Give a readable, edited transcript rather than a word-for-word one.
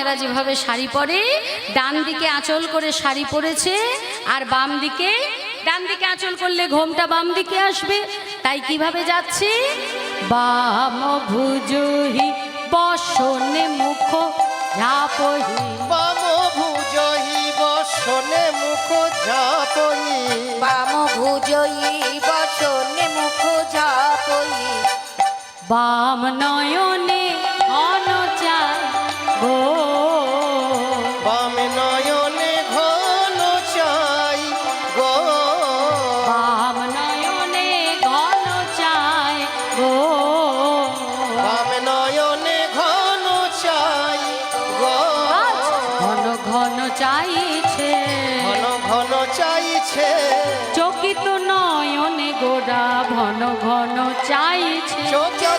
মহিলারা যেভাবে শাড়ি পরে, ডান দিকে আঁচল করে শাড়ি পরেছে, আর বাম দিকে, ডান দিকে আঁচল করলে ঘোমটা বাম দিকে আসবে। তাই কিভাবে যাচ্ছে? বাম ভুজহি বসনে মুখ ঝাপহি, বাম ভুজহি বসনে মুখ ঝাপহি, বাম ভুজহি বসনে মুখ ঝাপহি, বাম নয়নে ঘন চায় গো, বাম নয়নে ঘন চাই গো, বাম নয়নে ঘন চায় গো, বাম নয়নে ঘন চাই গো, ঘন ঘন চাইছে, ঘন ঘন চাইছে, চকিত নয়নে গোরা ঘন ঘন চাইছে, চকিত